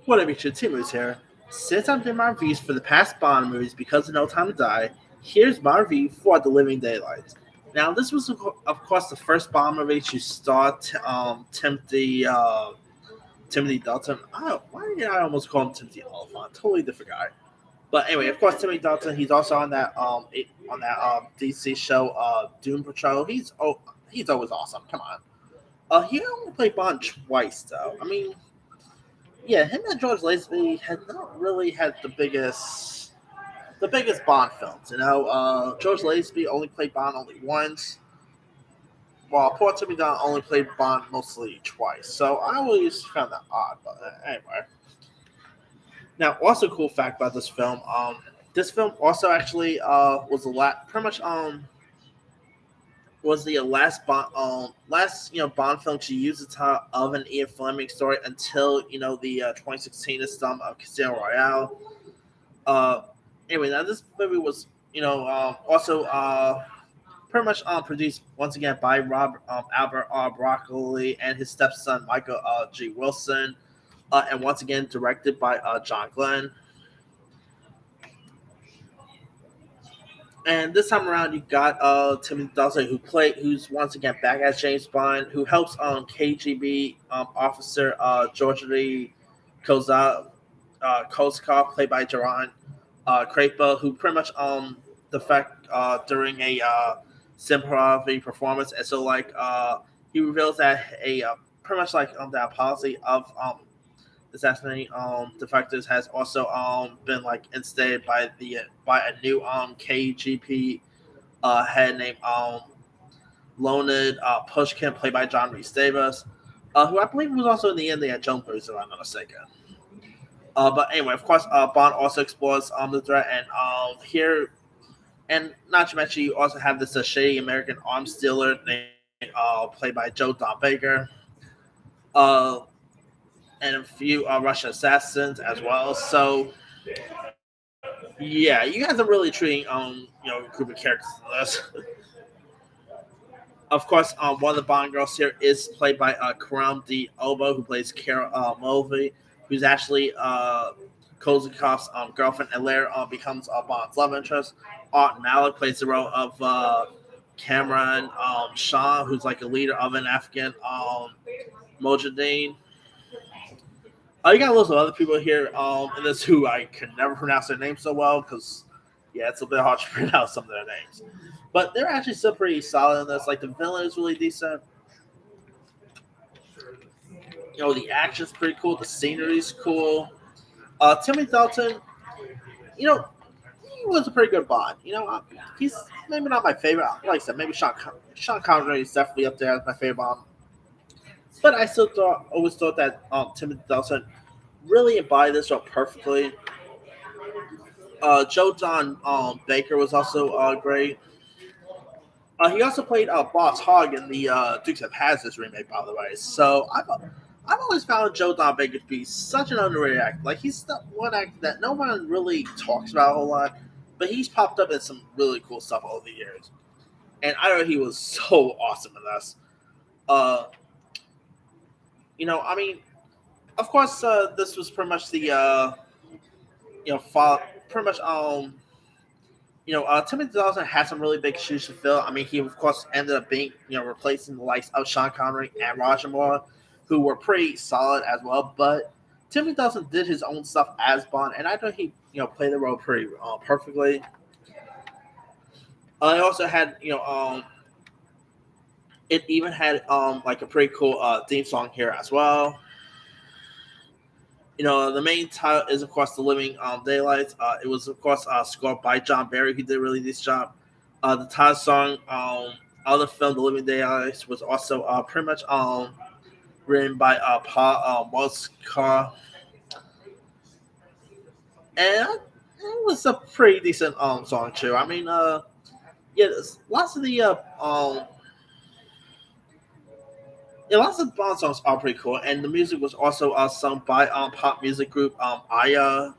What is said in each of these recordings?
What up, YouTube? Timus here. Since I've been my reviews for the past Bond movies because of No Time to Die, here's my review for The Living Daylights. Now, this was, of course, the first Bond movie to star Timothy Dalton. Why did I almost call him Timothy Oliphant? Totally different guy. But anyway, of course, Timothy Dalton. He's also on that DC show, Doom Patrol. He's always awesome. Come on. He only played Bond twice, though. I mean, yeah, him and George Lazenby had not really had the biggest Bond films. George Lazenby only played Bond only once, while Paul Timmy Dunn only played Bond mostly twice. So I always found that odd. But anyway, now also cool fact about this film. This film also actually was a lot pretty much was the last Bond film to use the title of an Ian Fleming story until the 2016 installment of Casino Royale. Uh, anyway, now this movie was also pretty much produced once again by Albert R. Broccoli and his stepson Michael G. Wilson, and once again directed by John Glenn. And this time around, you got Timothy Dalton, who's once again back as James Bond, who helps KGB officer Georgy Kozkov, played by Jaron Krapa, who pretty much defect during a Simprov performance, and so he reveals that a pretty much that policy of assassinating defectors has also been instated by a new KGP head named Leonid Pushkin, played by John Rhys Davis, who I believe was also in the end they had Joan Booth, if I'm not mistaken. But anyway, of course, Bond also explores the threat, and here, and not to mention, you also have this shady American arms dealer named played by Joe Don Baker, uh, and a few Russian assassins as well. So yeah, you guys are really treating group of characters in this. Of course, one of the Bond girls here is played by Karam D. Obo, who plays Kara Mulvey, who's actually Kozakov's girlfriend and later becomes Bond's love interest. Art Malik plays the role of Cameron Shah, who's like a leader of an Afghan Mujahideen. You got lots of other people here in this who I can never pronounce their names so well because, yeah, it's a bit hard to pronounce some of their names. But they're actually still pretty solid in this. Like, the villain is really decent. The action's pretty cool. The scenery's cool. Timothy Dalton, you know, he was a pretty good Bond. He's maybe not my favorite. Like I said, maybe Sean Connery is definitely up there as my favorite Bond. But I still always thought that Timothy Dalton really embodied this role perfectly. Joe Don Baker was also great. He also played Boss Hogg in the Dukes of Hazzard remake, by the way. So I've always found Joe Don Baker to be such an underrated actor. Like, he's the one actor that no one really talks about a whole lot, but he's popped up in some really cool stuff over the years. And I know he was so awesome in this. Uh, I mean, of course, this was pretty much the pretty much Timothy Dalton had some really big shoes to fill. I mean, he of course ended up being replacing the likes of Sean Connery and Roger Moore, who were pretty solid as well. But Timothy Dalton did his own stuff as Bond, and I thought he played the role pretty perfectly. I also had it even had like a pretty cool theme song here as well. The main title is of course "The Living Daylights." It was of course scored by John Barry, who did a really nice job. The title song of the film "The Living Daylights" was also pretty much written by Paul Waltzkar, and it was a pretty decent song too. I mean, yeah, lots of the yeah, lots of Bond songs are pretty cool, and the music was also sung by pop music group Aya.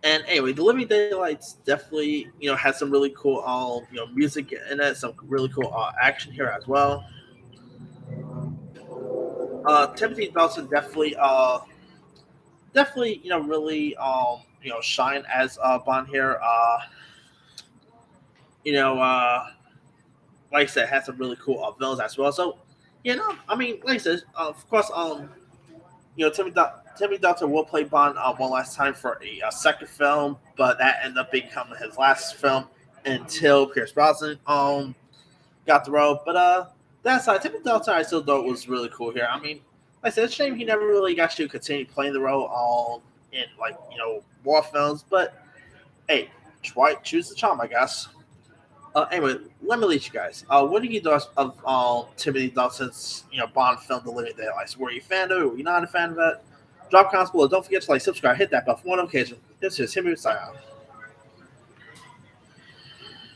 And anyway, The Living Daylights definitely has some really cool music in it, some really cool action here as well. Timothy Dalton definitely really shine as Bond here. You know, like I said, has some really cool villains as well. So I mean, like I said, of course, Timmy Dalton will play Bond one last time for a second film, but that ended up becoming his last film until Pierce Brosnan got the role. But that aside, Timmy Dalton I still thought was really cool here. I mean, like I said, it's a shame he never really got to continue playing the role in war films. But hey, try choose the charm, I guess. Anyway, let me lead you guys. What do you thought of Timothy Dalton's Bond film, The Living Daylights? Were you a fan of it? Were you not a fan of it? Drop comments below. Don't forget to like, subscribe, hit that bell for more notification. This is Timothy signing out.